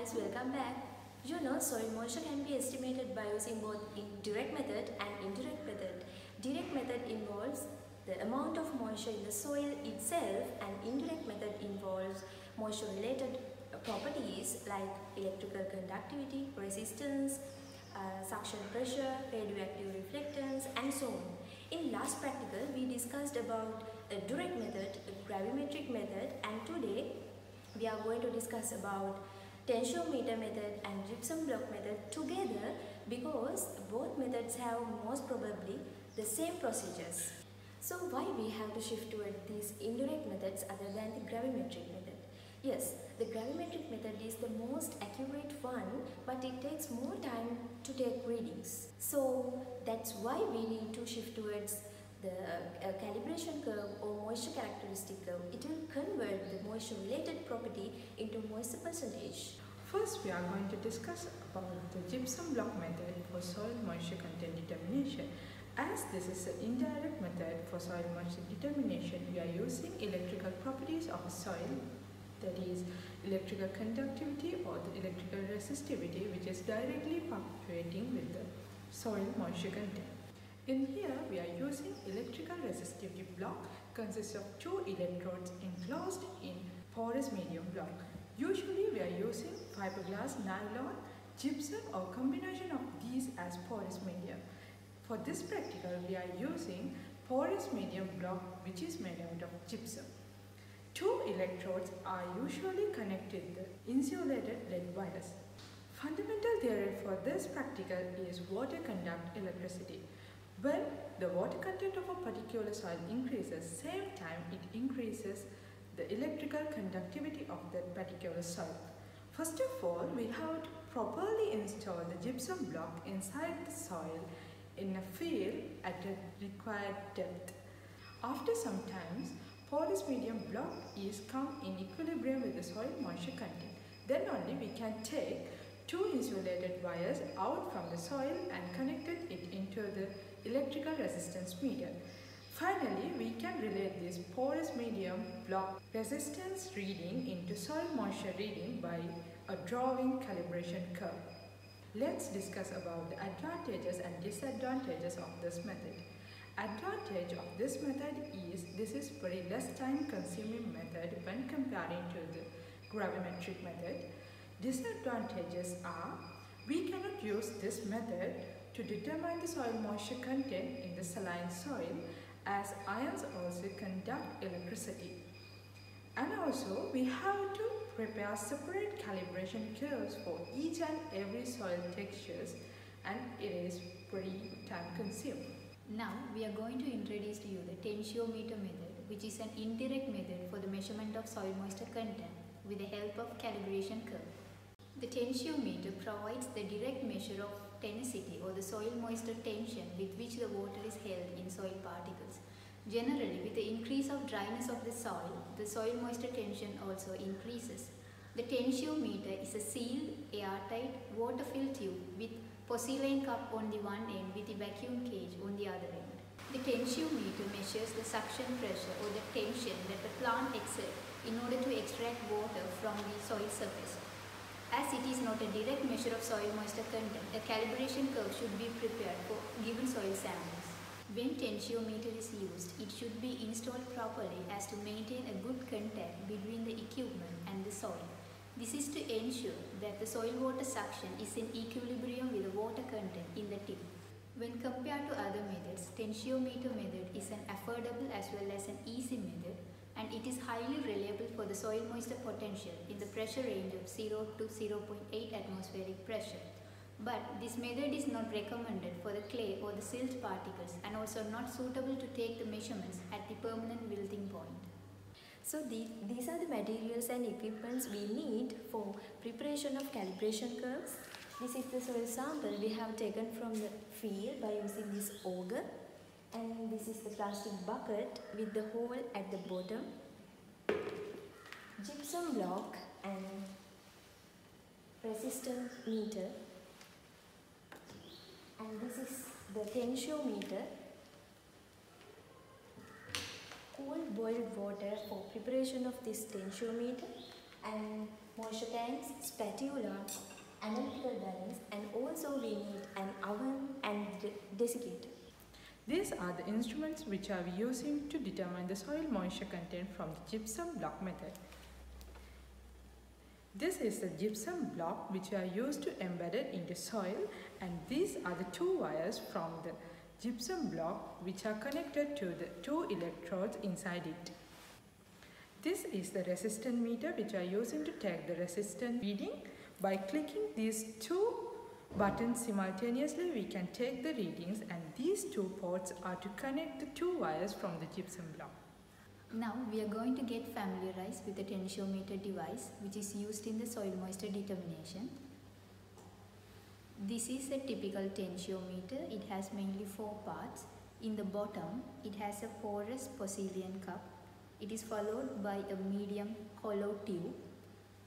guys, welcome back. You know, soil moisture can be estimated by using both direct method and indirect method. Direct method involves the amount of moisture in the soil itself, and indirect method involves moisture related properties like electrical conductivity, resistance, suction pressure, radioactive reflectance, and so on. In last practical, we discussed about the direct method, gravimetric method, and today we are going to discuss about tensiometer method and gypsum block method together, because both methods have most probably the same procedures. So why we have to shift toward these indirect methods other than the gravimetric method? Yes, the gravimetric method is the most accurate one, but it takes more time to take readings. So that's why we need to shift towards the calibration curve or moisture characteristic curve. It will convert the moisture related property into moisture percentage. First, we are going to discuss about the gypsum block method for soil moisture content determination. As this is an indirect method for soil moisture determination, we are using electrical properties of a soil, that is electrical conductivity or the electrical resistivity, which is directly fluctuating with the soil moisture content. In here, we are using electrical resistivity block consists of two electrodes enclosed in porous medium block. Usually, we are using fiberglass, nylon, gypsum or combination of these as porous medium. For this practical, we are using porous medium block which is made out of gypsum. Two electrodes are usually connected with insulated lead wires. Fundamental theory for this practical is water conduct electricity. When the water content of a particular soil increases, same time it increases the electrical conductivity of that particular soil. First of all, we have to properly install the gypsum block inside the soil in a field at a required depth. After some time, porous medium block is come in equilibrium with the soil moisture content. Then only we can take two insulated wires out from the soil and connected it into the electrical resistance meter. Finally, we can relate this porous medium block resistance reading into soil moisture reading by a drawing calibration curve. Let's discuss about the advantages and disadvantages of this method. Advantage of this method is this is very less time consuming method when comparing to the gravimetric method. Disadvantages are we cannot use this method to determine the soil moisture content in the saline soil, as ions also conduct electricity. And also we have to prepare separate calibration curves for each and every soil textures, and it is pretty time consuming. Now we are going to introduce to you the tensiometer method, which is an indirect method for the measurement of soil moisture content with the help of calibration curve. The tensiometer provides the direct measure of tenosity or the soil moisture tension with which the water is held in soil particles. Generally, with the increase of dryness of the soil moisture tension also increases. The tensiometer is a sealed, airtight, water-filled tube with porcelain cup on the one end with a vacuum cage on the other end. The tensiometer measures the suction pressure or the tension that the plant exerts in order to extract water from the soil surface. As it is not a direct measure of soil moisture content, a calibration curve should be prepared for given soil samples. When tensiometer is used, it should be installed properly as to maintain a good contact between the equipment and the soil. This is to ensure that the soil water suction is in equilibrium with the water content in the tip. When compared to other methods, tensiometer method is an affordable as well as an easy method, and it is highly reliable for the soil moisture potential in the pressure range of 0 to 0.8 atmospheric pressure. But this method is not recommended for the clay or the silt particles, and also not suitable to take the measurements at the permanent wilting point. So these are the materials and equipments we need for preparation of calibration curves. This is the soil sample we have taken from the field by using this auger, and this is the plastic bucket with the hole at the bottom, gypsum block and resistance meter, and this is the tensiometer, cold boiled water for preparation of this tensiometer, and moisture tanks, spatula, analytical balance, and also we need an oven and desiccator. These are the instruments which are we using to determine the soil moisture content from the gypsum block method. This is the gypsum block which are used to embed it into soil, and these are the two wires from the gypsum block which are connected to the two electrodes inside it. This is the resistance meter which are using to take the resistance reading. By clicking these two buttons simultaneously, we can take the readings, and these two ports are to connect the two wires from the gypsum block. Now we are going to get familiarized with the tensiometer device which is used in the soil moisture determination. This is a typical tensiometer. It has mainly 4 parts. In the bottom, it has a porous porcelain cup. It is followed by a medium hollow tube,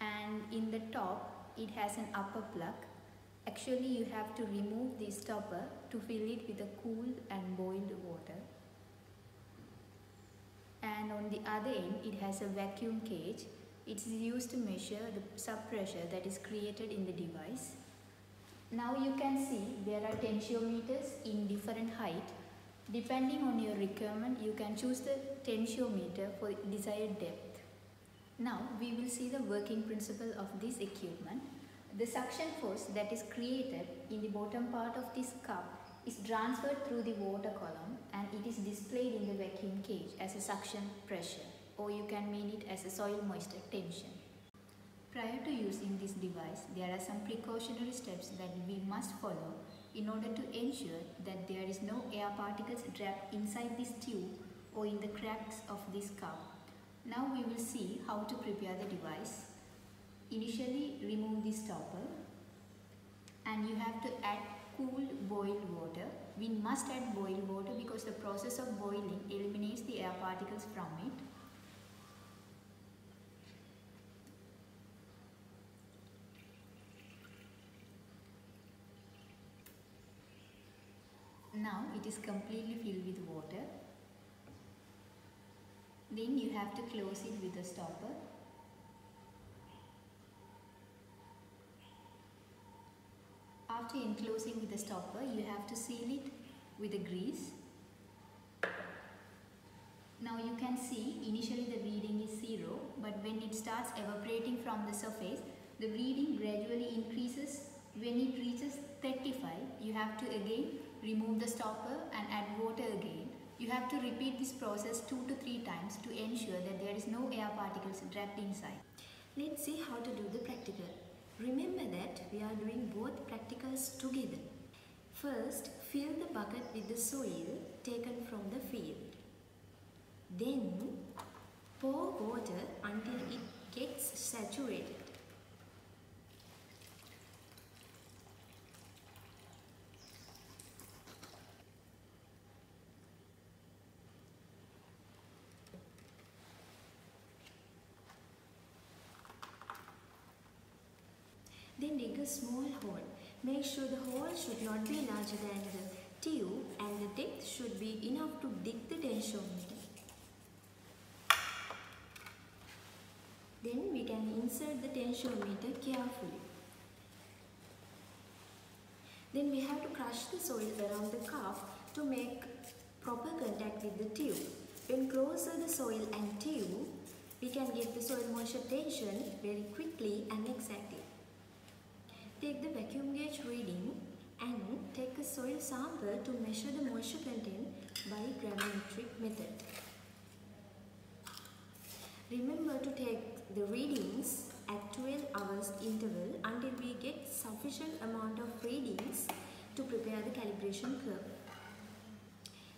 and in the top it has an upper plug. Actually, you have to remove this stopper to fill it with a cooled and boiled water. And on the other end, it has a vacuum cage. It is used to measure the subpressure that is created in the device. Now you can see there are tensiometers in different height. Depending on your requirement, you can choose the tensiometer for desired depth. Now we will see the working principle of this equipment. The suction force that is created in the bottom part of this cup is transferred through the water column, and it is displayed in the vacuum cage as a suction pressure, or you can mean it as a soil moisture tension. Prior to using this device, there are some precautionary steps that we must follow in order to ensure that there is no air particles trapped inside this tube or in the cracks of this cup. Now we will see how to prepare the device. Initially, remove the stopper, and you have to add cooled boiled water. We must add boiled water because the process of boiling eliminates the air particles from it. Now it is completely filled with water. Then you have to close it with a stopper. After enclosing with the stopper, you have to seal it with a grease. Now you can see initially the reading is 0, but when it starts evaporating from the surface, the reading gradually increases. When it reaches 35, you have to again remove the stopper and add water again. You have to repeat this process 2 to 3 times to ensure that there is no air particles trapped inside. Let's see how to do the practical. Remember that we are doing both practicals together. First, fill the bucket with the soil taken from the field. Then, pour water until it gets saturated. Then dig a small hole. Make sure the hole should not be larger than the tube, and the depth should be enough to dig the tensiometer. Then we can insert the tensiometer carefully. Then we have to crush the soil around the cup to make proper contact with the tube. When closer the soil and tube, we can get the soil moisture tension very quickly and exactly. Take the vacuum gauge reading and take a soil sample to measure the moisture content by gravimetric method. Remember to take the readings at 12 hours interval until we get sufficient amount of readings to prepare the calibration curve.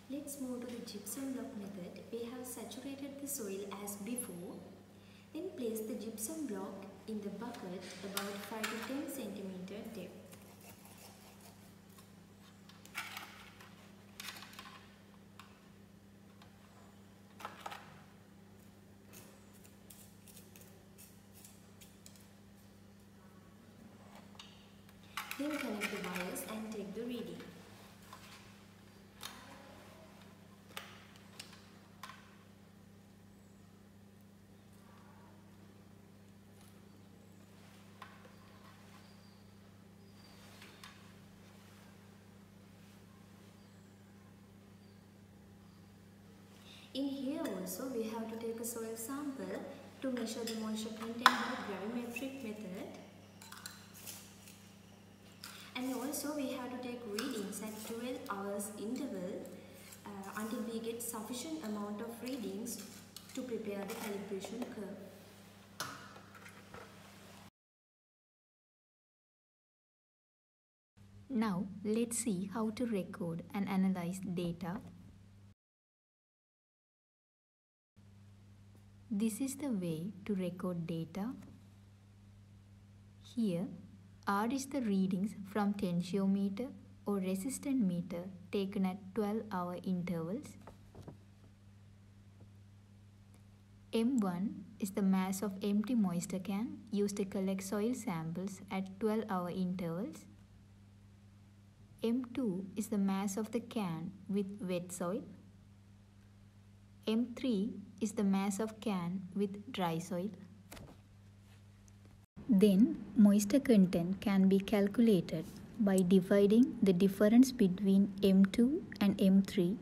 Let's move to the gypsum block method. We have saturated the soil as before. Then place the gypsum block in the bucket about 5 to 10 cm depth. Then connect the wires and take the reading. also we have to take a soil sample to measure the moisture content by gravimetric method. And also we have to take readings at 12 hours interval until we get sufficient amount of readings to prepare the calibration curve. Now let's see how to record and analyze data. This is the way to record data. Here R is the readings from tensiometer or resistant meter taken at 12-hour intervals. M1 is the mass of empty moisture can used to collect soil samples at 12-hour intervals. M2 is the mass of the can with wet soil. M3 is the mass of can with dry soil. Then moisture content can be calculated by dividing the difference between M2 and M3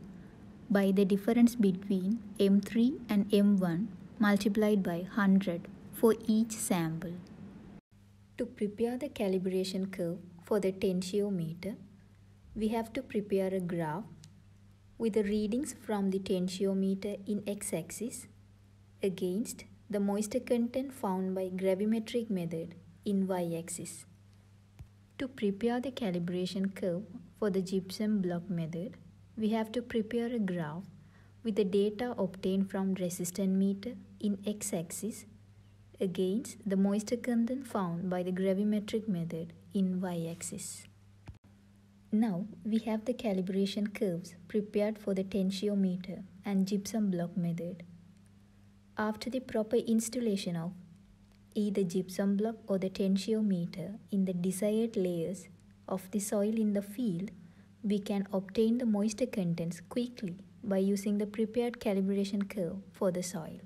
by the difference between M3 and M1 multiplied by 100 for each sample. To prepare the calibration curve for the tensiometer, we have to prepare a graph with the readings from the tensiometer in x-axis against the moisture content found by gravimetric method in y-axis. To prepare the calibration curve for the gypsum block method, we have to prepare a graph with the data obtained from resistant meter in x-axis against the moisture content found by the gravimetric method in y-axis. Now we have the calibration curves prepared for the tensiometer and gypsum block method. After the proper installation of either gypsum block or the tensiometer in the desired layers of the soil in the field, we can obtain the moisture contents quickly by using the prepared calibration curve for the soil.